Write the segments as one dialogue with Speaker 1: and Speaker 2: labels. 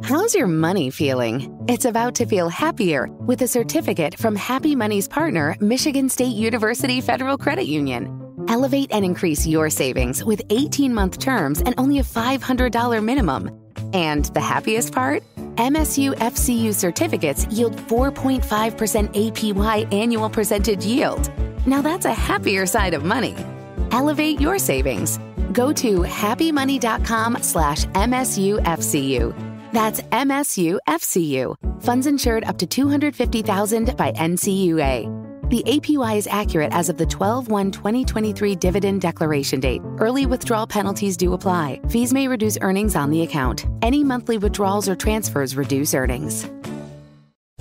Speaker 1: How's your money feeling? It's about to feel happier with a certificate from Happy Money's partner, Michigan State University Federal Credit Union. Elevate and increase your savings with 18-month terms and only a $500 minimum. And the happiest part? MSU FCU certificates yield 4.5% APY annual percentage yield. Now that's a happier side of money. Elevate your savings. Go to happymoney.com/MSUFCU. That's MSUFCU. Funds insured up to $250,000 by NCUA. The APY is accurate as of the 12/1/2023 dividend declaration date. Early withdrawal penalties do apply. Fees may reduce earnings on the account. Any monthly withdrawals or transfers reduce earnings.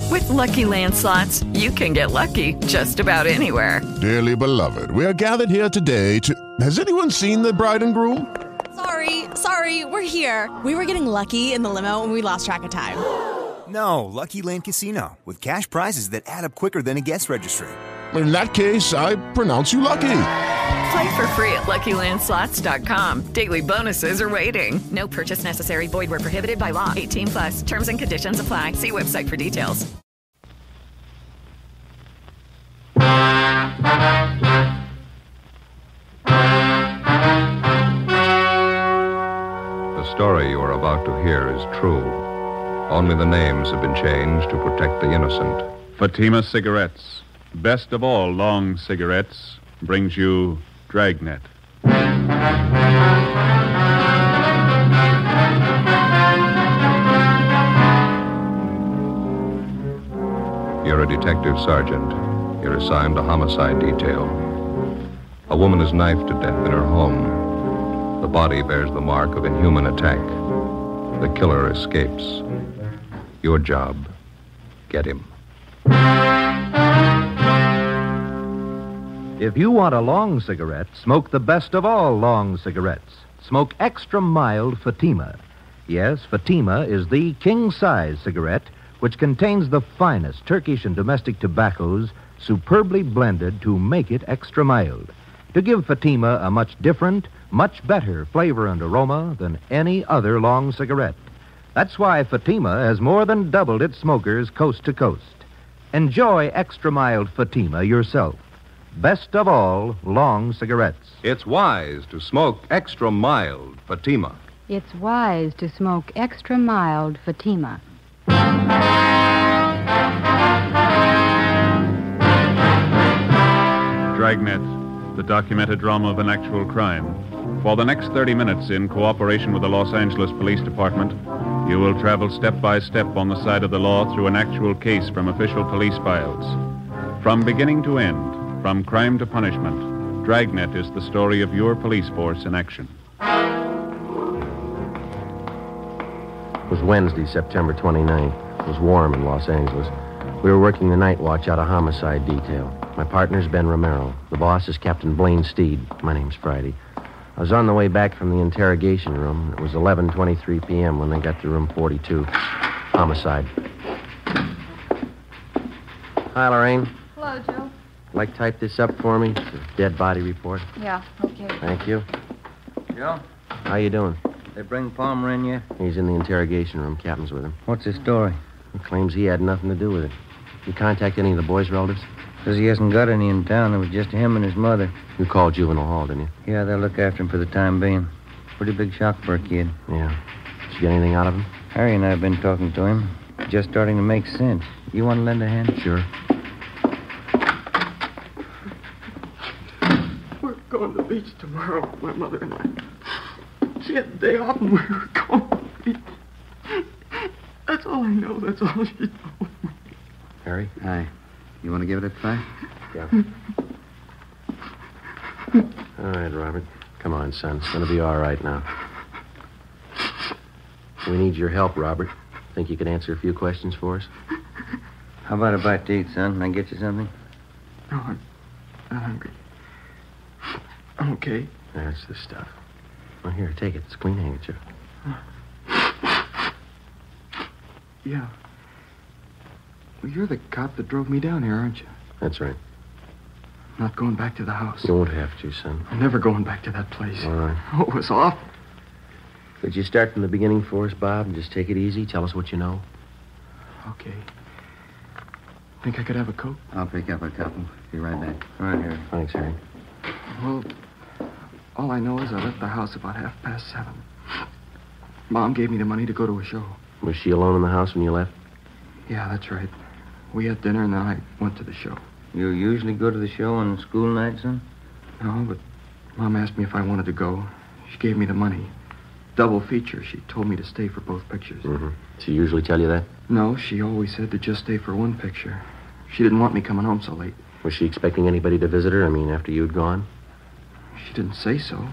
Speaker 2: With Lucky Land Slots, you can get lucky just about anywhere.
Speaker 3: Dearly beloved, we are gathered here today to... Has anyone seen the bride and groom?
Speaker 4: Sorry, we're here. We were getting lucky in the limo and we lost track of time.
Speaker 5: No, Lucky Land Casino, with cash prizes that add up quicker than a guest registry.
Speaker 3: In that case, I pronounce you lucky.
Speaker 2: Play for free at LuckyLandSlots.com. Daily bonuses are waiting. No purchase necessary. Void where prohibited by law. 18+. Terms and conditions apply. See website for details.
Speaker 6: The story you are about to hear is true. Only the names have been changed to protect the innocent.
Speaker 7: Fatima Cigarettes, best of all long cigarettes, brings you Dragnet.
Speaker 6: You're a detective sergeant. You're assigned to homicide detail. A woman is knifed to death in her home. The body bears the mark of inhuman attack. The killer escapes. Your job, get him.
Speaker 8: If you want a long cigarette, smoke the best of all long cigarettes. Smoke extra mild Fatima. Yes, Fatima is the king-size cigarette which contains the finest Turkish and domestic tobaccos superbly blended to make it extra mild, to give Fatima a much different, much better flavor and aroma than any other long cigarette. That's why Fatima has more than doubled its smokers coast to coast. Enjoy extra mild Fatima yourself. Best of all long cigarettes.
Speaker 6: It's wise to smoke extra mild Fatima.
Speaker 9: It's wise to smoke extra mild Fatima.
Speaker 7: Dragnet, the documented drama of an actual crime. For the next 30 minutes, in cooperation with the Los Angeles Police Department, you will travel step by step on the side of the law through an actual case from official police files. From beginning to end, from crime to punishment, Dragnet is the story of your police force in action.
Speaker 10: It was Wednesday, September 29th. It was warm in Los Angeles. We were working the night watch out of homicide detail. My partner's Ben Romero. The boss is Captain Blaine Steed. My name's Friday. I was on the way back from the interrogation room. It was 11:23 p.m. when they got to room 42. Homicide. Hi, Lorraine.
Speaker 9: Hello, Joe.
Speaker 10: Like type this up for me? It's a dead body report.
Speaker 9: Yeah, okay.
Speaker 10: Thank you.
Speaker 11: Joe,
Speaker 10: How you doing?
Speaker 11: they bring Palmer in yet?
Speaker 10: He's in the interrogation room. Captain's with him.
Speaker 11: What's his story?
Speaker 10: He claims he had nothing to do with it. You contact any of the boys' relatives?
Speaker 11: Says he hasn't got any in town. It was just him and his mother.
Speaker 10: You called Juvenile Hall, didn't you?
Speaker 11: Yeah, they'll look after him for the time being. Pretty big shock for a kid.
Speaker 10: Yeah. Did you get anything out of him?
Speaker 11: Harry and I have been talking to him. Just starting to make sense. You want to lend a hand?
Speaker 10: Sure.
Speaker 12: We're going to the beach tomorrow, my mother and I. She had the day off and we were going to the beach. That's all I know. That's all she told me.
Speaker 10: Harry?
Speaker 13: Hi. You want to give it a try?
Speaker 10: Yeah. All right, Robert. Come on, son. It's going to be all right now. We need your help, Robert. Think you could answer a few questions for us?
Speaker 11: How about a bite to eat, son? Can I get you something?
Speaker 12: No, I'm not hungry. I'm okay.
Speaker 10: That's the stuff. Well, here, take it. It's a clean handkerchief.
Speaker 12: Yeah. Well, you're the cop that drove me down here, aren't you?
Speaker 10: That's right.
Speaker 12: I'm not going back to the house.
Speaker 10: You won't have to, son.
Speaker 12: I'm never going back to that place.
Speaker 10: All right.
Speaker 12: Oh, it was awful.
Speaker 10: Could you start from the beginning for us, Bob, and just take it easy? Tell us what you know.
Speaker 12: Okay. Think I could have a Coke?
Speaker 13: I'll pick up a couple. Be right back.
Speaker 10: Right here. Thanks, Harry.
Speaker 12: Well, all I know is I left the house about 7:30. Mom gave me the money to go to a show.
Speaker 10: Was she alone in the house when you left?
Speaker 12: Yeah, that's right. We had dinner and then I went to the show.
Speaker 11: You usually go to the show on school nights, son?
Speaker 12: No, but Mom asked me if I wanted to go. She gave me the money. Double feature. She told me to stay for both pictures.
Speaker 10: Mm-hmm. She usually tell you that?
Speaker 12: No, she always said to just stay for one picture. She didn't want me coming home so late.
Speaker 10: Was she expecting anybody to visit her? I mean, after you'd gone?
Speaker 12: She didn't say so.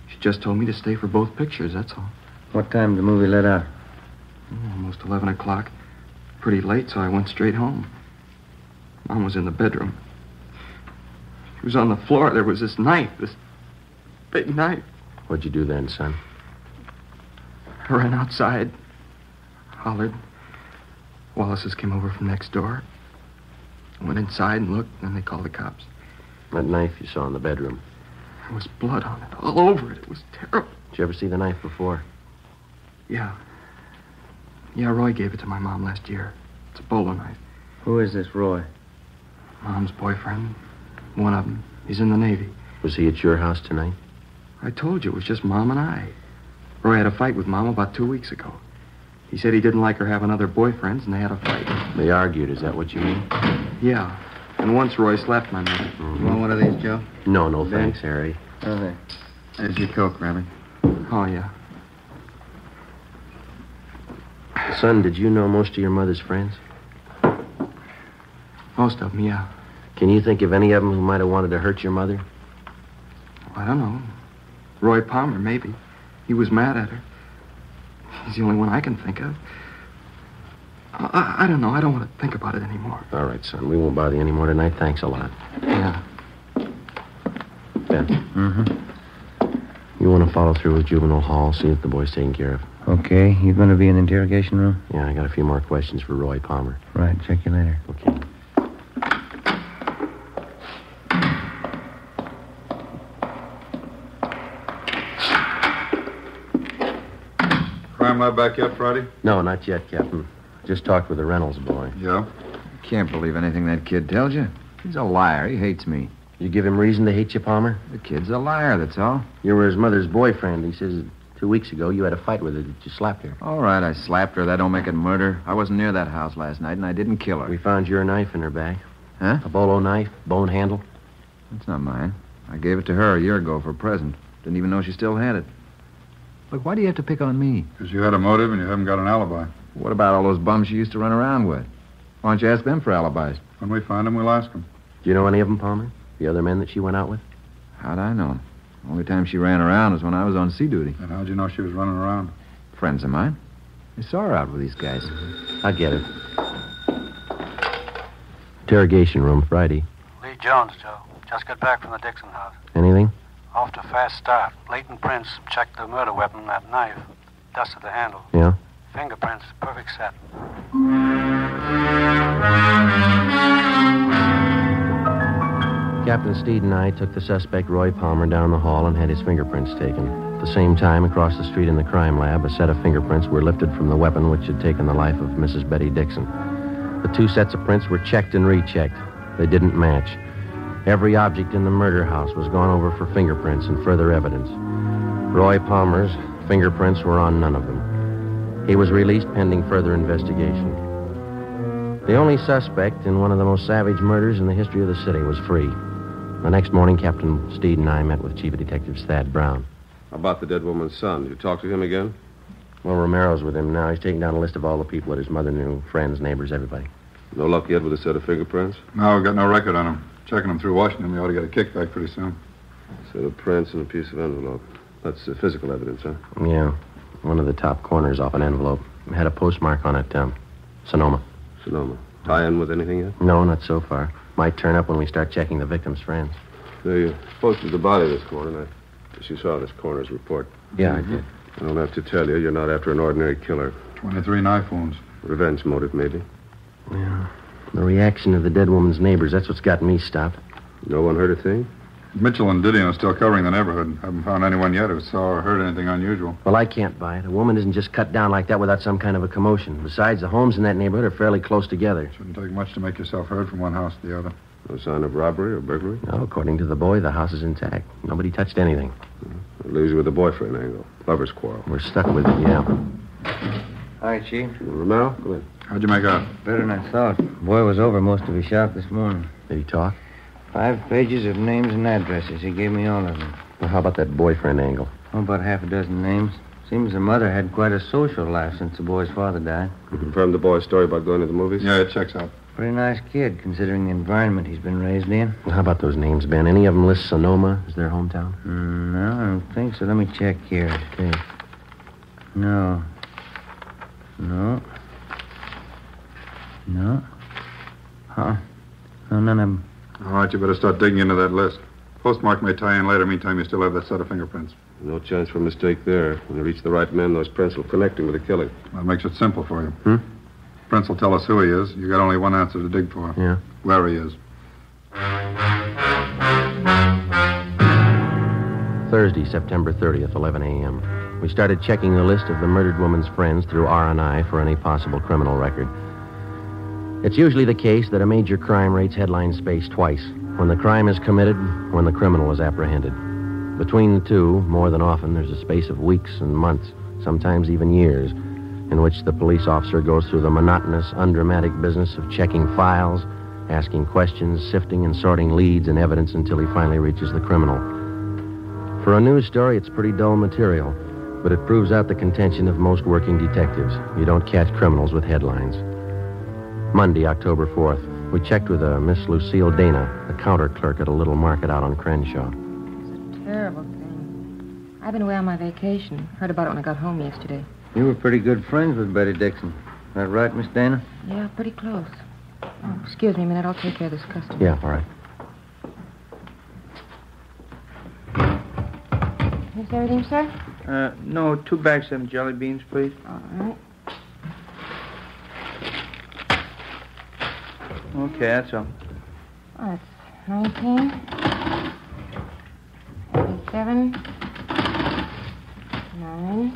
Speaker 12: She just told me to stay for both pictures, that's all.
Speaker 11: What time did the movie let out?
Speaker 12: Almost 11 o'clock. Pretty late, so I went straight home. Mom was in the bedroom. She was on the floor. There was this knife, this big knife.
Speaker 10: What'd you do then, son?
Speaker 12: I ran outside, hollered. Wallace's came over from next door. Went inside and looked, and then they called the cops.
Speaker 10: That knife you saw in the bedroom.
Speaker 12: There was blood on it, all over it. It was terrible.
Speaker 10: Did you ever see the knife before?
Speaker 12: Yeah. Yeah, Roy gave it to my mom last year. It's a bowler knife.
Speaker 11: Who is this Roy?
Speaker 12: Mom's boyfriend. One of them. He's in the Navy.
Speaker 10: Was he at your house tonight?
Speaker 12: I told you, it was just Mom and I. Roy had a fight with Mom about 2 weeks ago. He said he didn't like her having other boyfriends, and they had a fight.
Speaker 10: They argued, is that what you mean?
Speaker 12: Yeah. And once Roy slapped my mother.
Speaker 13: You want one of these, Joe?
Speaker 10: No, thanks, Harry.
Speaker 11: Okay.
Speaker 13: There's your Coke, Rabbit.
Speaker 12: Oh, yeah.
Speaker 10: Son, did you know most of your mother's friends?
Speaker 12: Most of them, yeah.
Speaker 10: Can you think of any of them who might have wanted to hurt your mother?
Speaker 12: I don't know. Roy Palmer, maybe. He was mad at her. He's the only one I can think of. I don't know. I don't want to think about it anymore.
Speaker 10: All right, son. We won't bother you anymore tonight. Thanks a lot.
Speaker 12: Yeah.
Speaker 10: Ben.
Speaker 11: Mm-hmm.
Speaker 10: You want to follow through with Juvenile Hall, see if the boy's taken care of.
Speaker 11: Okay. You going to be in the interrogation room?
Speaker 10: Yeah, I got a few more questions for Roy Palmer.
Speaker 11: Right. Check you later.
Speaker 10: Okay.
Speaker 14: Crime lab back yet, Friday?
Speaker 10: No, not yet, Captain. Just talked with the Reynolds boy.
Speaker 14: Yeah?
Speaker 15: Can't believe anything that kid tells you. He's a liar. He hates me.
Speaker 10: You give him reason to hate you, Palmer?
Speaker 15: The kid's a liar, that's all.
Speaker 10: You were his mother's boyfriend. He says 2 weeks ago you had a fight with her that you slapped her.
Speaker 15: All right, I slapped her. That don't make it murder. I wasn't near that house last night, and I didn't kill her.
Speaker 10: We found your knife in her bag.
Speaker 15: Huh?
Speaker 10: A bolo knife, bone handle.
Speaker 15: That's not mine. I gave it to her a year ago for a present. Didn't even know she still had it. Look, why do you have to pick on me?
Speaker 14: Because you had a motive and you haven't got an alibi.
Speaker 15: What about all those bums she used to run around with? Why don't you ask them for alibis?
Speaker 14: When we find them, we'll ask them.
Speaker 10: Do you know any of them, Palmer? The other men that she went out with?
Speaker 15: How'd I know? The only time she ran around was when I was on sea duty.
Speaker 14: And how'd you know she was running around?
Speaker 15: Friends of mine. I saw her out with these guys.
Speaker 10: I get it. Interrogation room, Friday.
Speaker 16: Lee Jones, Joe. Just got back from the Dixon house.
Speaker 10: Anything?
Speaker 16: Off to a fast start. Leighton Prince checked the murder weapon, that knife. Dusted the handle.
Speaker 10: Yeah?
Speaker 16: Fingerprints, perfect set.
Speaker 10: Captain Steed and I took the suspect, Roy Palmer, down the hall and had his fingerprints taken. At the same time, across the street in the crime lab, a set of fingerprints were lifted from the weapon which had taken the life of Mrs. Betty Dixon. The 2 sets of prints were checked and rechecked. They didn't match. Every object in the murder house was gone over for fingerprints and further evidence. Roy Palmer's fingerprints were on none of them. He was released pending further investigation. The only suspect in one of the most savage murders in the history of the city was free. The next morning, Captain Steed and I met with Chief of Detectives Thad Brown.
Speaker 17: How about the dead woman's son? You talk to him again?
Speaker 10: Well, Romero's with him now. He's taking down a list of all the people that his mother knew, friends, neighbors, everybody.
Speaker 17: No luck yet with a set of fingerprints?
Speaker 14: No, we've got no record on him. Checking him through Washington, we ought to get a kickback pretty soon.
Speaker 17: Set of prints and a piece of envelope. That's physical evidence, huh?
Speaker 10: Yeah. One of the top corners off an envelope. It had a postmark on it, Sonoma.
Speaker 17: Sonoma. Tie in with anything yet?
Speaker 10: No, not so far. Might turn up when we start checking the victim's friends.
Speaker 17: They posted the body this morning. I guess you saw this coroner's report.
Speaker 10: Yeah, I did.
Speaker 17: I don't have to tell you, you're not after an ordinary killer.
Speaker 14: 23 knife wounds.
Speaker 17: Revenge motive, maybe.
Speaker 10: Yeah. The reaction of the dead woman's neighbors, that's what's got me stopped.
Speaker 17: No one heard a thing?
Speaker 14: Mitchell and Didion are still covering the neighborhood. Haven't found anyone yet who saw or heard anything unusual.
Speaker 10: Well, I can't buy it. A woman isn't just cut down like that without some kind of a commotion. Besides, the homes in that neighborhood are fairly close together.
Speaker 14: Shouldn't take much to make yourself heard from one house to the other.
Speaker 17: No sign of robbery or burglary?
Speaker 10: No, according to the boy, the house is intact. Nobody touched anything.
Speaker 17: It leaves you with the boyfriend angle. Lover's quarrel.
Speaker 10: We're stuck with it, yeah.
Speaker 11: Hi, Chief.
Speaker 17: Romero, go ahead.
Speaker 14: How'd you make out?
Speaker 11: Better than I thought. Boy was over most of his shop this morning.
Speaker 10: Did he talk?
Speaker 11: 5 pages of names and addresses. He gave me all of them.
Speaker 10: Well, how about that boyfriend angle?
Speaker 11: Oh, about half a dozen names. Seems the mother had quite a social life since the boy's father died.
Speaker 17: You confirmed the boy's story about going to the movies?
Speaker 14: Yeah, it checks out.
Speaker 11: Pretty nice kid, considering the environment he's been raised in.
Speaker 10: Well, how about those names, Ben? Any of them list Sonoma as their hometown?
Speaker 11: No, I don't think so. Let me check here.
Speaker 10: Okay.
Speaker 11: No. No. Huh? No, none of them.
Speaker 14: All right, you better start digging into that list. Postmark may tie in later. Meantime, you still have that set of fingerprints.
Speaker 17: No chance for mistake there. When you reach the right men, those prints will connect him with the killing.
Speaker 14: That makes it simple for you. Prints will tell us who he is. You got only one answer to dig for.
Speaker 10: Yeah.
Speaker 14: Where he is.
Speaker 10: Thursday, September 30th, 11 a.m. We started checking the list of the murdered woman's friends through R&I for any possible criminal record. It's usually the case that a major crime rates headline space twice. When the crime is committed, when the criminal is apprehended. Between the two, more than often, there's a space of weeks and months, sometimes even years, in which the police officer goes through the monotonous, undramatic business of checking files, asking questions, sifting and sorting leads and evidence until he finally reaches the criminal. For a news story, it's pretty dull material, but it proves out the contention of most working detectives. You don't catch criminals with headlines. Monday, October 4th, we checked with a Miss Lucille Dana, a counter clerk at a little market out on Crenshaw.
Speaker 18: It's a terrible thing. I've been away on my vacation. Heard about it when I got home yesterday.
Speaker 11: You were pretty good friends with Betty Dixon. Is that right, Miss Dana?
Speaker 18: Yeah, pretty close. Oh, excuse me a minute. I'll take care of this customer.
Speaker 10: Yeah, all right.
Speaker 18: Is everything, sir?
Speaker 19: No, 2 bags of them jelly beans, please.
Speaker 18: All right.
Speaker 19: Okay, that's all.
Speaker 18: Oh, that's 19. 87. 9.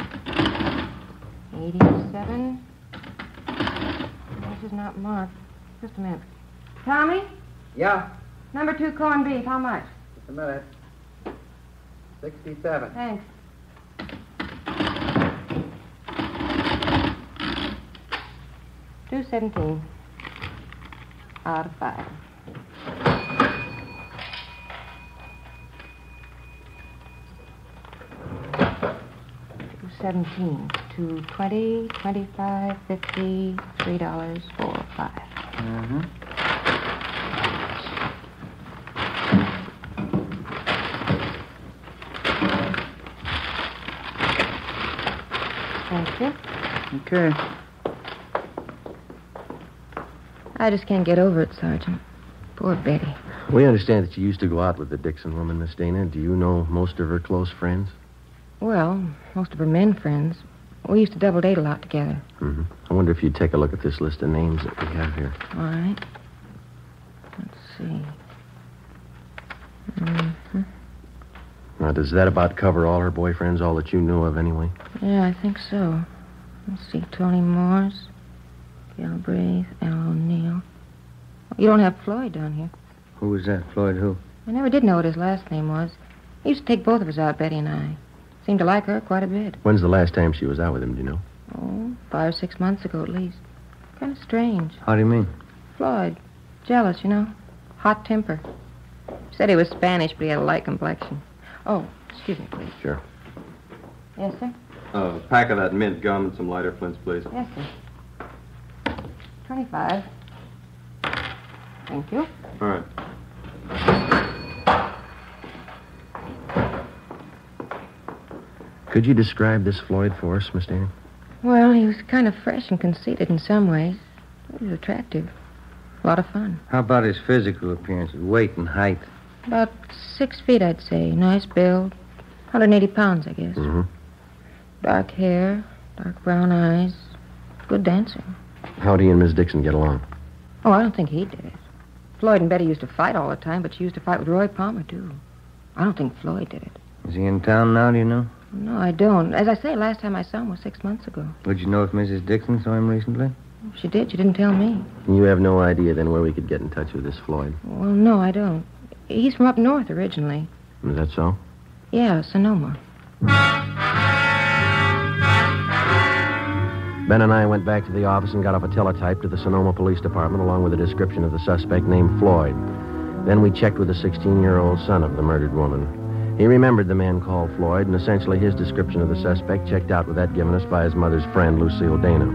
Speaker 18: 87. This is not marked. Just a minute. Tommy?
Speaker 20: Yeah?
Speaker 18: Number 2 corned beef. How much?
Speaker 20: Just a minute. 67.
Speaker 18: Thanks. $2.17 out of 5. $2.17 to 20, 25, 50, $3, 4, 5.
Speaker 19: Mm-hmm.
Speaker 18: Thank you.
Speaker 19: Okay.
Speaker 18: I just can't get over it, Sergeant. Poor Betty.
Speaker 10: We understand that you used to go out with the Dixon woman, Miss Dana. Do you know most of her close friends?
Speaker 18: Well, most of her men friends. We used to double date a lot together.
Speaker 10: Mm-hmm. I wonder if you'd take a look at this list of names that we have here.
Speaker 18: All right. Let's see. Mm-hmm.
Speaker 10: Now, does that about cover all her boyfriends, all that you knew of anyway?
Speaker 18: Yeah, I think so. Let's see. Tony Morse, Galbraith, Al O'Neill. You don't have Floyd down here.
Speaker 11: Who was that? Floyd who?
Speaker 18: I never did know what his last name was. He used to take both of us out, Betty and I. Seemed to like her quite a bit.
Speaker 10: When's the last time she was out with him, do you know?
Speaker 18: Oh, 5 or 6 months ago at least. Kind of strange.
Speaker 11: How do you mean?
Speaker 18: Floyd. Jealous, you know. Hot temper. Said he was Spanish, but he had a light complexion. Oh, excuse me, please.
Speaker 10: Sure.
Speaker 18: Yes, sir?
Speaker 12: A pack of that mint gum and some lighter flints, please.
Speaker 18: Yes, sir. 25. Thank you.
Speaker 12: All right.
Speaker 10: Could you describe this Floyd for us, Miss Dana?
Speaker 18: Well, he was kind of fresh and conceited in some ways. He was attractive. A lot of fun.
Speaker 11: How about his physical appearance, weight and height?
Speaker 18: About 6 feet, I'd say. Nice build. 180 pounds, I guess.
Speaker 10: Mm-hmm.
Speaker 18: Dark hair, dark brown eyes. Good dancer.
Speaker 10: How'd he and Miss Dixon get along?
Speaker 18: Oh, I don't think he did it. Floyd and Betty used to fight all the time, but she used to fight with Roy Palmer, too. I don't think Floyd did it.
Speaker 11: Is he in town now, do you know?
Speaker 18: No, I don't. As I say, last time I saw him was 6 months ago.
Speaker 11: Would you know if Mrs. Dixon saw him recently?
Speaker 18: She did. She didn't tell me.
Speaker 10: You have no idea, then, where we could get in touch with this Floyd?
Speaker 18: Well, no, I don't. He's from up north originally.
Speaker 10: Is that so?
Speaker 18: Yeah, Sonoma.
Speaker 10: Ben and I went back to the office and got off a teletype to the Sonoma Police Department along with a description of the suspect named Floyd. Then we checked with the 16-year-old son of the murdered woman. He remembered the man called Floyd, and essentially his description of the suspect checked out with that given us by his mother's friend, Lucille Dana.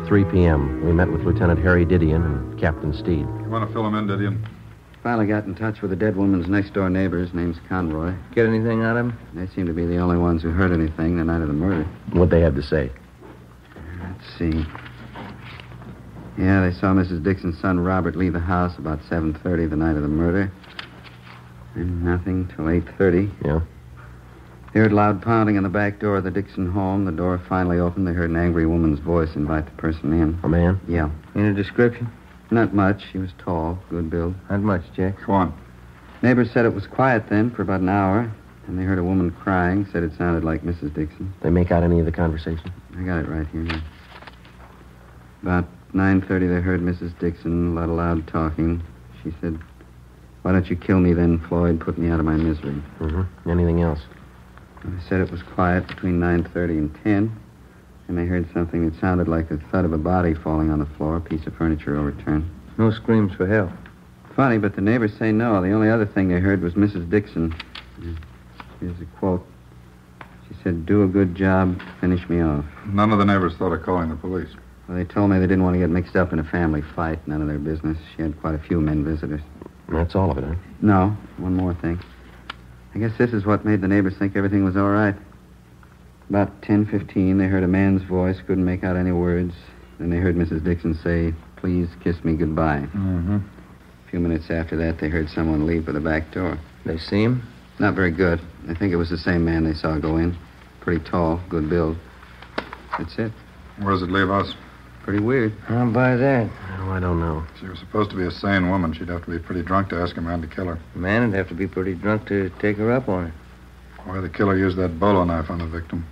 Speaker 10: 3 p.m. We met with Lieutenant Harry Didion and Captain Steed.
Speaker 14: You want to fill him in, Didion?
Speaker 13: Finally got in touch with the dead woman's next-door neighbor. His name's Conroy.
Speaker 11: Get anything out of him?
Speaker 13: They seem to be the only ones who heard anything the night of the murder.
Speaker 10: What'd they have to say?
Speaker 13: Let's see. Yeah, they saw Mrs. Dixon's son, Robert, leave the house about 7:30 the night of the murder. And nothing till 8:30.
Speaker 10: Yeah?
Speaker 13: They heard loud pounding on the back door of the Dixon home. The door finally opened. They heard an angry woman's voice invite the person in.
Speaker 10: A man?
Speaker 13: Yeah.
Speaker 11: Any description?
Speaker 13: Not much. She was tall, good build.
Speaker 11: Not much, Jack.
Speaker 14: Go on.
Speaker 13: Neighbors said it was quiet then for about an hour. And they heard a woman crying, said it sounded like Mrs. Dixon.
Speaker 10: They make out any of the conversation?
Speaker 13: I got it right here. Yeah. About 9:30, they heard Mrs. Dixon, a lot of loud talking. She said, "Why don't you kill me then, Floyd? Put me out of my misery."
Speaker 10: Mm-hmm. Anything else?
Speaker 13: They said it was quiet between 9:30 and 10. And they heard something that sounded like the thud of a body falling on the floor, a piece of furniture overturned.
Speaker 11: No screams for help.
Speaker 13: Funny, but the neighbors say no. The only other thing they heard was Mrs. Dixon. Here's a quote. She said, "Do a good job, finish me off."
Speaker 14: None of the neighbors thought of calling the police.
Speaker 13: Well, they told me they didn't want to get mixed up in a family fight. None of their business. She had quite a few men visitors.
Speaker 10: That's all of it, huh?
Speaker 13: No, one more thing. I guess this is what made the neighbors think everything was all right. About 10:15, they heard a man's voice, couldn't make out any words. Then they heard Mrs. Dixon say, "Please kiss me goodbye."
Speaker 14: Mm-hmm.
Speaker 13: A few minutes after that, they heard someone leave by the back door.
Speaker 11: They see him?
Speaker 13: Not very good. I think it was the same man they saw go in. Pretty tall, good build. That's it.
Speaker 14: Where does it leave us?
Speaker 13: Pretty weird.
Speaker 11: I'll buy that.
Speaker 10: Oh, I don't know.
Speaker 14: She was supposed to be a sane woman. She'd have to be pretty drunk to ask a man to kill her.
Speaker 11: The man would have to be pretty drunk to take her up on it.
Speaker 14: Why the killer used that bolo knife on the victim?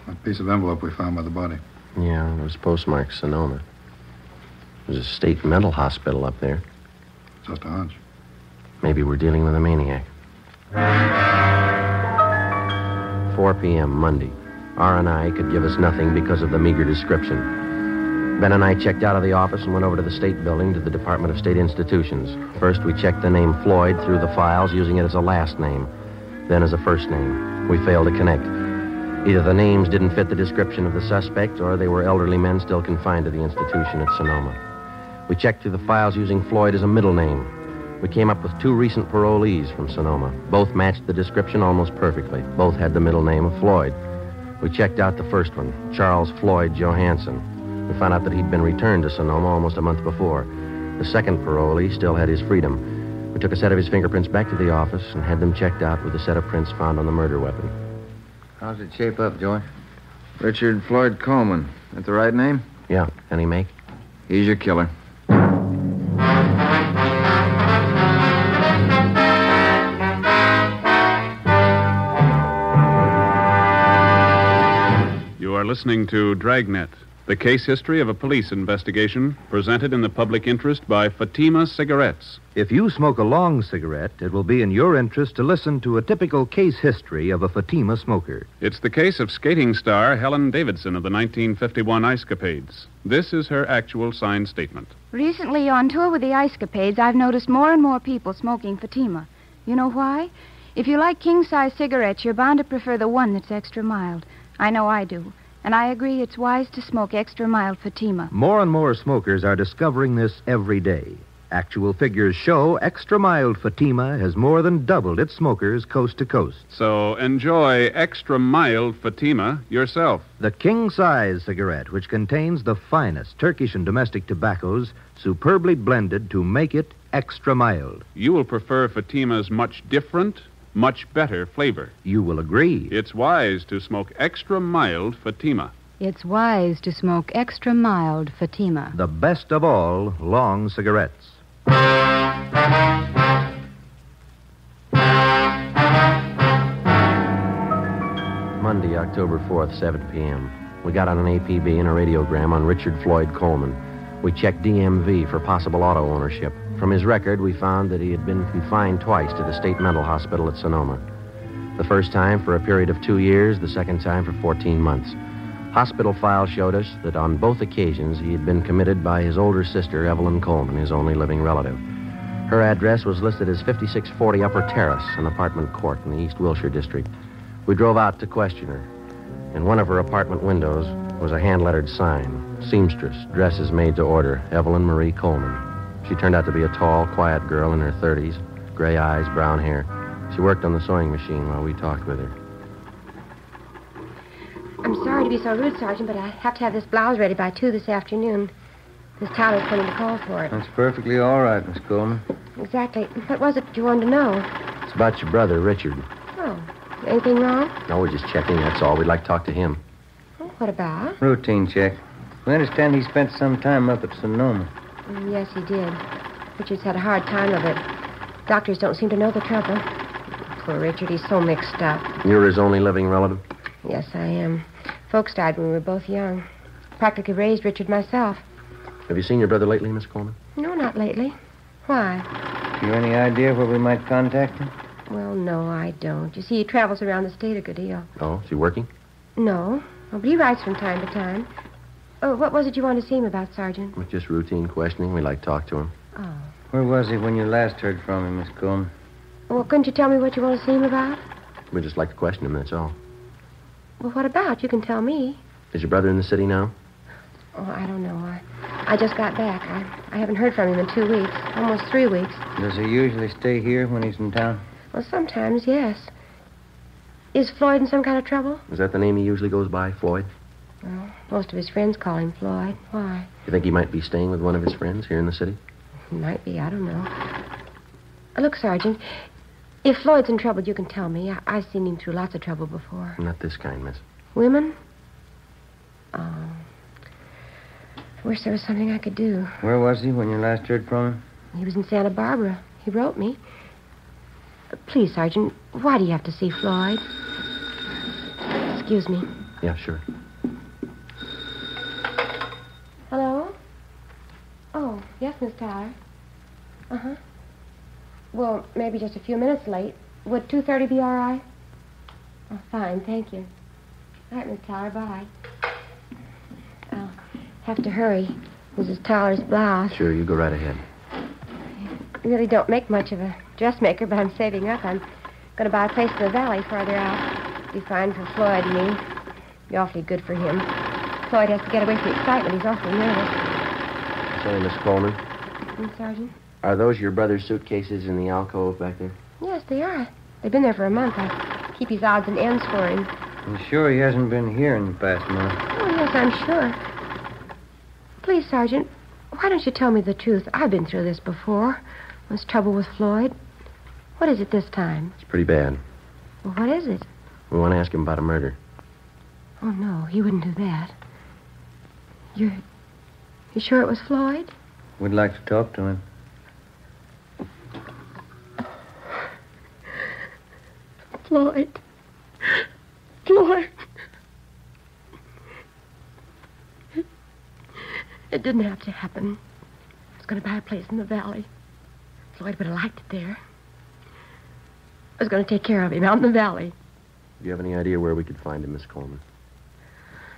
Speaker 14: That piece of envelope we found by the body.
Speaker 10: Yeah, it was postmarked Sonoma. There's a state mental hospital up there.
Speaker 14: Just a hunch.
Speaker 10: Maybe we're dealing with a maniac. 4 p.m., Monday. R&I could give us nothing because of the meager description. Ben and I checked out of the office and went over to the state building to the Department of State Institutions. First, we checked the name Floyd through the files, using it as a last name, then as a first name. We failed to connect. Either the names didn't fit the description of the suspect, or they were elderly men still confined to the institution at Sonoma. We checked through the files using Floyd as a middle name. We came up with 2 recent parolees from Sonoma. Both matched the description almost perfectly. Both had the middle name of Floyd. We checked out the first one, Charles Floyd Johansson. We found out that he'd been returned to Sonoma almost a month before. The second parolee still had his freedom. We took a set of his fingerprints back to the office and had them checked out with a set of prints found on the murder weapon.
Speaker 11: How's it shape up, Joy? Richard Floyd Coleman. That the right name?
Speaker 10: Yeah. Any make?
Speaker 11: He's your killer.
Speaker 7: You are listening to Dragnet, the case history of a police investigation presented in the public interest by Fatima Cigarettes.
Speaker 8: If you smoke a long cigarette, it will be in your interest to listen to a typical case history of a Fatima smoker.
Speaker 7: It's the case of skating star Helen Davidson of the 1951 Ice Capades. This is her actual signed statement.
Speaker 20: Recently, on tour with the Ice Capades, I've noticed more and more people smoking Fatima. You know why? If you like king-size cigarettes, you're bound to prefer the one that's extra mild. I know I do. And I agree it's wise to smoke extra mild Fatima.
Speaker 8: More and more smokers are discovering this every day. Actual figures show extra mild Fatima has more than doubled its smokers coast to coast.
Speaker 7: So enjoy extra mild Fatima yourself.
Speaker 8: The king-size cigarette, which contains the finest Turkish and domestic tobaccos, superbly blended to make it extra mild.
Speaker 7: You will prefer Fatima's much different, much better flavor.
Speaker 8: You will agree.
Speaker 7: It's wise to smoke extra mild Fatima.
Speaker 9: It's wise to smoke extra mild Fatima.
Speaker 8: The best of all long cigarettes.
Speaker 10: October 4th, 7 p.m. We got on an APB and a radiogram on Richard Floyd Coleman. We checked DMV for possible auto ownership. From his record, we found that he had been confined twice to the state mental hospital at Sonoma. The first time for a period of 2 years, the second time for 14 months. Hospital files showed us that on both occasions he had been committed by his older sister, Evelyn Coleman, his only living relative. Her address was listed as 5640 Upper Terrace, an apartment court in the East Wilshire district. We drove out to question her. In one of her apartment windows was a hand-lettered sign, seamstress, dresses made to order, Evelyn Marie Coleman. She turned out to be a tall, quiet girl in her 30s, gray eyes, brown hair. She worked on the sewing machine while we talked with her.
Speaker 18: I'm sorry to be so rude, Sergeant, but I have to have this blouse ready by 2 this afternoon. Miss Tyler's coming to call for it.
Speaker 11: That's perfectly all right, Miss Coleman.
Speaker 18: Exactly. What was it you wanted to know?
Speaker 10: It's about your brother, Richard.
Speaker 18: Oh, anything wrong?
Speaker 10: No, we're just checking, that's all. We'd like to talk to him.
Speaker 18: Oh, what about?
Speaker 11: Routine check. We understand he spent some time up at Sonoma.
Speaker 18: Yes, he did. Richard's had a hard time of it. Doctors don't seem to know the trouble. Poor Richard, he's so mixed up.
Speaker 10: You're his only living relative?
Speaker 18: Yes, I am. Folks died when we were both young. Practically raised Richard myself.
Speaker 10: Have you seen your brother lately, Miss Coleman?
Speaker 18: No, not lately. Why?
Speaker 11: You any idea where we might contact him?
Speaker 18: Well, no, I don't. You see, he travels around the state a good deal.
Speaker 10: Oh, is he working?
Speaker 18: No. Oh, but he writes from time to time. Oh, what was it you wanted to see him about, Sergeant?
Speaker 10: It was just routine questioning. We'd like to talk to him.
Speaker 18: Oh.
Speaker 11: Where was he when you last heard from him, Miss Coleman?
Speaker 18: Well, couldn't you tell me what you want to see him about?
Speaker 10: We'd just like to question him, that's all.
Speaker 18: Well, what about? You can tell me.
Speaker 10: Is your brother in the city now?
Speaker 18: Oh, I don't know. I just got back. I haven't heard from him in 2 weeks. Almost 3 weeks.
Speaker 11: Does he usually stay here when he's in town?
Speaker 18: Well, sometimes, yes. Is Floyd in some kind of trouble?
Speaker 10: Is that the name he usually goes by, Floyd?
Speaker 18: Well, most of his friends call him Floyd. Why?
Speaker 10: You think he might be staying with one of his friends here in the city?
Speaker 18: He might be. I don't know. Look, Sergeant, if Floyd's in trouble, you can tell me. I've seen him through lots of trouble before.
Speaker 10: Not this kind, miss.
Speaker 18: Women? Oh. I wish there was something I could do.
Speaker 11: Where was he when you last heard from him?
Speaker 18: He was in Santa Barbara. He wrote me. Please, Sergeant, why do you have to see Floyd? Excuse me.
Speaker 10: Yeah, sure.
Speaker 18: Hello? Oh, yes, Miss Tyler. Uh-huh. Well, maybe just a few minutes late. Would 2:30 be all right? Oh, fine, thank you. All right, Miss Tyler, bye. I'll have to hurry. Mrs. Tyler's blouse.
Speaker 10: Sure, you go right ahead.
Speaker 18: I really don't make much of a dressmaker, but I'm saving up. I'm going to buy a place in the valley farther out. Be fine for Floyd and me. Be awfully good for him. Floyd has to get away from the excitement. He's awfully nervous.
Speaker 10: Sorry, Miss Coleman.
Speaker 18: Sergeant?
Speaker 10: Are those your brother's suitcases in the alcove back there?
Speaker 18: Yes, they are. They've been there for a month. I keep his odds and ends for him.
Speaker 11: You sure he hasn't been here in the past month?
Speaker 18: Oh, yes, I'm sure. Please, Sergeant, why don't you tell me the truth? I've been through this before. What's trouble with Floyd? What is it this time?
Speaker 10: It's pretty bad.
Speaker 18: Well, what is it?
Speaker 10: We want to ask him about a murder.
Speaker 18: Oh, no, he wouldn't do that. You sure it was Floyd?
Speaker 11: We'd like to talk to him.
Speaker 18: Floyd. Floyd. It didn't have to happen. I was going to buy a place in the valley. Floyd would have liked it there. I was going to take care of him out in the valley.
Speaker 10: Do you have any idea where we could find him, Miss Coleman?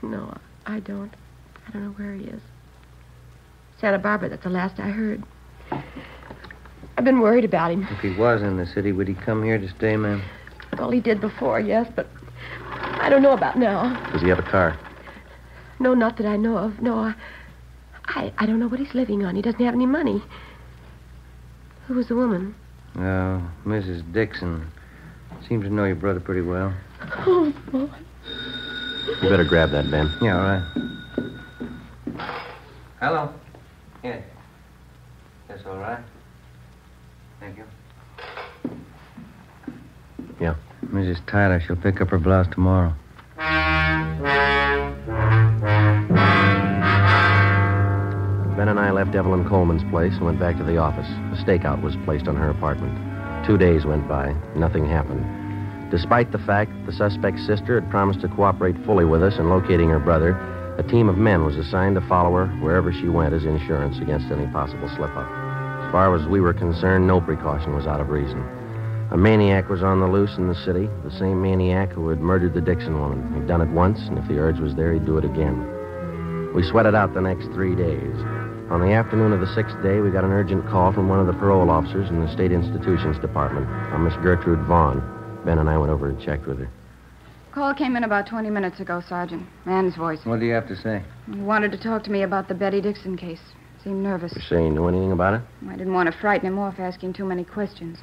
Speaker 18: No, I don't. I don't know where he is. Santa Barbara, that's the last I heard. I've been worried about him.
Speaker 11: If he was in the city, would he come here to stay, ma'am?
Speaker 18: Well, he did before, yes, but I don't know about now.
Speaker 10: Does he have a car?
Speaker 18: No, not that I know of. No, I don't know what he's living on. He doesn't have any money. Who was the woman?
Speaker 11: Oh, Mrs. Dixon. Seems to know your brother pretty well.
Speaker 18: Oh, boy.
Speaker 10: You better grab that, Ben.
Speaker 11: Yeah, all right. Hello. Yes. That's all right. Thank you.
Speaker 10: Yeah.
Speaker 11: Mrs. Tyler, she'll pick up her blouse tomorrow.
Speaker 10: Ben and I left Evelyn Coleman's place and went back to the office. A stakeout was placed on her apartment. 2 days went by. Nothing happened. Despite the fact that the suspect's sister had promised to cooperate fully with us in locating her brother, a team of men was assigned to follow her wherever she went as insurance against any possible slip-up. As far as we were concerned, no precaution was out of reason. A maniac was on the loose in the city, the same maniac who had murdered the Dixon woman. He'd done it once, and if the urge was there, he'd do it again. We sweated out the next 3 days. On the afternoon of the 6th day, we got an urgent call from one of the parole officers in the State Institutions Department, a Miss Gertrude Vaughn. Ben and I went over and checked with her.
Speaker 20: Call came in about 20 minutes ago, Sergeant. Man's voice.
Speaker 11: What do you have to say?
Speaker 20: He wanted to talk to me about the Betty Dixon case. Seemed nervous.
Speaker 10: You say you knew anything about it?
Speaker 20: I didn't want to frighten him off asking too many questions.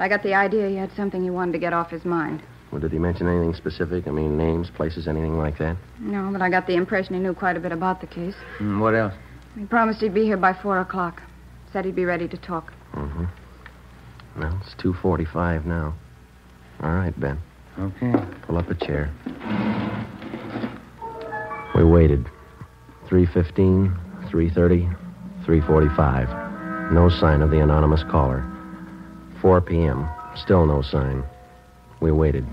Speaker 20: I got the idea he had something he wanted to get off his mind.
Speaker 10: Well, did he mention anything specific? I mean, names, places, anything like that?
Speaker 20: No, but I got the impression he knew quite a bit about the case.
Speaker 11: What else?
Speaker 20: He promised he'd be here by 4 o'clock. Said he'd be ready to talk.
Speaker 10: Mm-hmm. Well, it's 2:45 now. All right, Ben.
Speaker 11: Okay.
Speaker 10: Pull up a chair. We waited. 3:15, 3:30, 3:45. No sign of the anonymous caller. 4 p.m. Still no sign. We waited.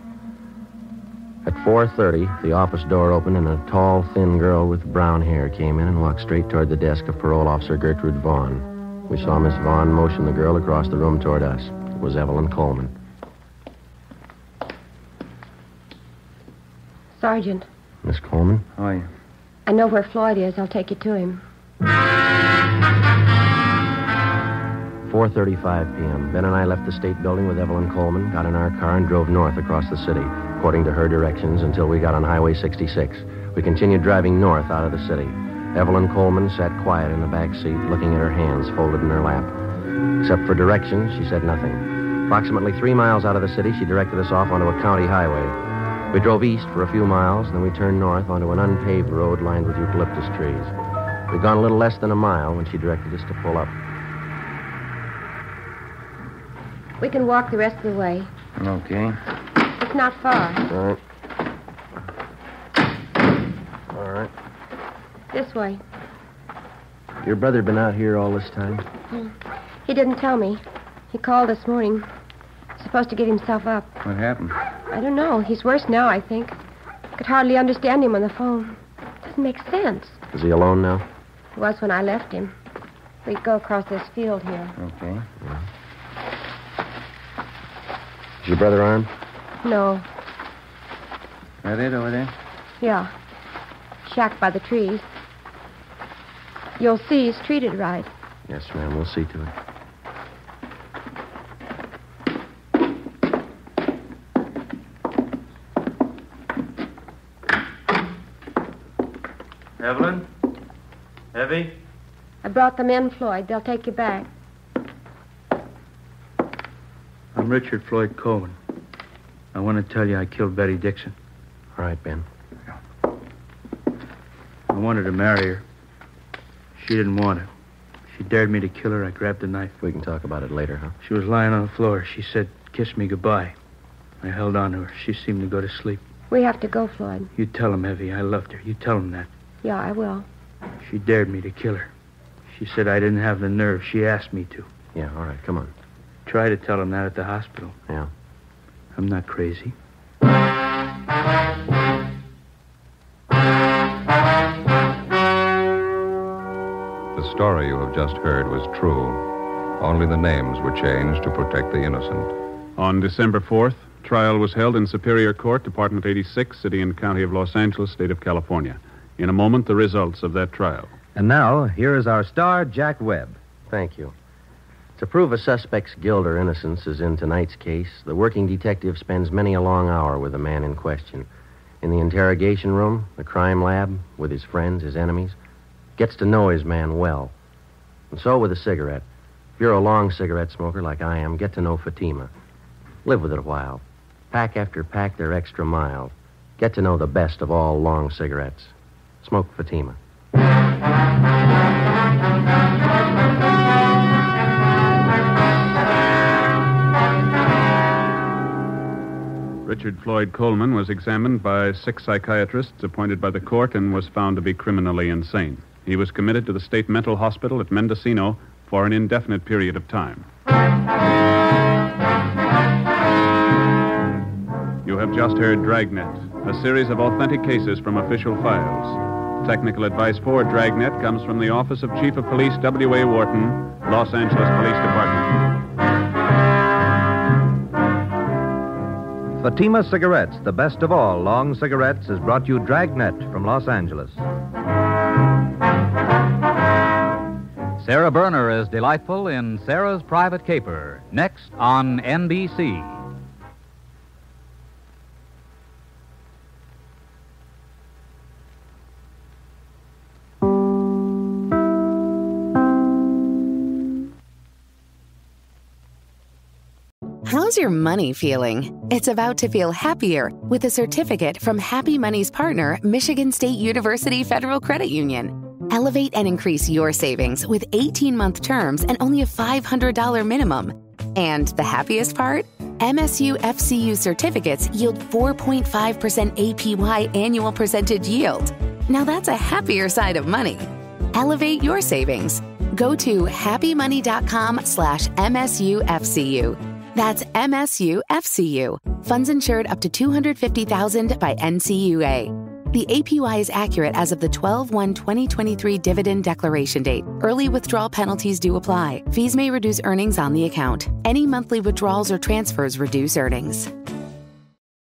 Speaker 10: At 4:30, the office door opened and a tall, thin girl with brown hair came in and walked straight toward the desk of Parole Officer Gertrude Vaughn. We saw Miss Vaughn motion the girl across the room toward us. It was Evelyn Coleman.
Speaker 18: Sergeant.
Speaker 10: Miss Coleman?
Speaker 11: How are you?
Speaker 18: I know where Floyd is. I'll take you to him.
Speaker 10: 4:35 p.m. Ben and I left the state building with Evelyn Coleman, got in our car, and drove north across the city, according to her directions, until we got on Highway 66. We continued driving north out of the city. Evelyn Coleman sat quiet in the back seat, looking at her hands folded in her lap. Except for directions, she said nothing. Approximately 3 miles out of the city, she directed us off onto a county highway. We drove east for a few miles, then we turned north onto an unpaved road lined with eucalyptus trees. We'd gone a little less than a mile when she directed us to pull up.
Speaker 18: We can walk the rest of the way.
Speaker 11: Okay.
Speaker 18: It's not far.
Speaker 10: All right. All right.
Speaker 18: This way.
Speaker 10: Your brother been out here all this time?
Speaker 18: He didn't tell me. He called this morning. Supposed to get himself up.
Speaker 11: What happened?
Speaker 18: I don't know. He's worse now, I think. Could hardly understand him on the phone. Doesn't make sense.
Speaker 10: Is he alone now?
Speaker 18: He was when I left him. We go across this field here.
Speaker 11: Okay.
Speaker 10: Yeah. Is your brother armed?
Speaker 18: No.
Speaker 11: That it over there?
Speaker 18: Yeah. Shack by the trees. You'll see he's treated right.
Speaker 10: Yes, ma'am. We'll see to it.
Speaker 19: Evelyn? Evie?
Speaker 18: I brought them in, Floyd. They'll take you back.
Speaker 19: I'm Richard Floyd Coleman. I want to tell you I killed Betty Dixon.
Speaker 10: All right, Ben.
Speaker 19: I wanted to marry her. She didn't want it. She dared me to kill her. I grabbed the knife.
Speaker 10: We can talk about it later, huh?
Speaker 19: She was lying on the floor. She said, "Kiss me goodbye." I held on to her. She seemed to go to sleep.
Speaker 18: We have to go, Floyd.
Speaker 19: You tell him, Evie, I loved her. You tell him that.
Speaker 18: Yeah, I will.
Speaker 19: She dared me to kill her. She said I didn't have the nerve. She asked me to.
Speaker 10: Yeah, all right. Come on.
Speaker 19: Try to tell him that at the hospital.
Speaker 10: Yeah.
Speaker 19: I'm not crazy.
Speaker 6: The story you have just heard was true. Only the names were changed to protect the innocent.
Speaker 7: On December 4th, trial was held in Superior Court, Department 86, City and County of Los Angeles, State of California. In a moment, the results of that trial.
Speaker 8: And now, here is our star, Jack Webb.
Speaker 10: Thank you. To prove a suspect's guilt or innocence, as in tonight's case, the working detective spends many a long hour with the man in question. In the interrogation room, the crime lab, with his friends, his enemies, gets to know his man well. And so with a cigarette. If you're a long cigarette smoker like I am, get to know Fatima. Live with it a while. Pack after pack, they're extra mild. Get to know the best of all long cigarettes. Smoke Fatima.
Speaker 7: Richard Floyd Coleman was examined by 6 psychiatrists appointed by the court and was found to be criminally insane. He was committed to the state mental hospital at Mendocino for an indefinite period of time. You have just heard Dragnet, a series of authentic cases from official files. Technical advice for Dragnet comes from the Office of Chief of Police W.A. Wharton, Los Angeles Police Department.
Speaker 8: Fatima Cigarettes, the best of all long cigarettes, has brought you Dragnet from Los Angeles.
Speaker 21: Sarah Berner is delightful in Sarah's Private Caper, next on NBC.
Speaker 1: How's your money feeling? It's about to feel happier with a certificate from Happy Money's partner, Michigan State University Federal Credit Union. Elevate and increase your savings with 18-month terms and only a $500 minimum. And the happiest part? MSU FCU certificates yield 4.5% APY annual percentage yield. Now that's a happier side of money. Elevate your savings. Go to happymoney.com/MSUFCU. That's MSUFCU. Funds insured up to $250,000 by NCUA. The APY is accurate as of the 12/1/2023 dividend declaration date. Early withdrawal penalties do apply. Fees may reduce earnings on the account. Any monthly withdrawals or transfers reduce earnings.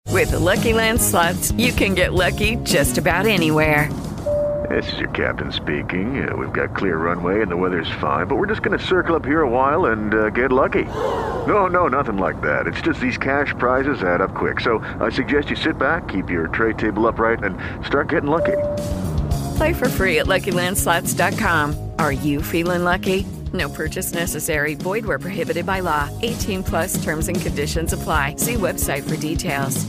Speaker 2: With the Lucky Land Slots, you can get lucky just about anywhere.
Speaker 22: This is your captain speaking. We've got clear runway and the weather's fine, but we're just going to circle up here a while and get lucky. No, nothing like that. It's just these cash prizes add up quick. So I suggest you sit back, keep your tray table upright, and start getting lucky.
Speaker 2: Play for free at LuckyLandSlots.com. Are you feeling lucky? No purchase necessary. Void where prohibited by law. 18+ terms and conditions apply. See website for details.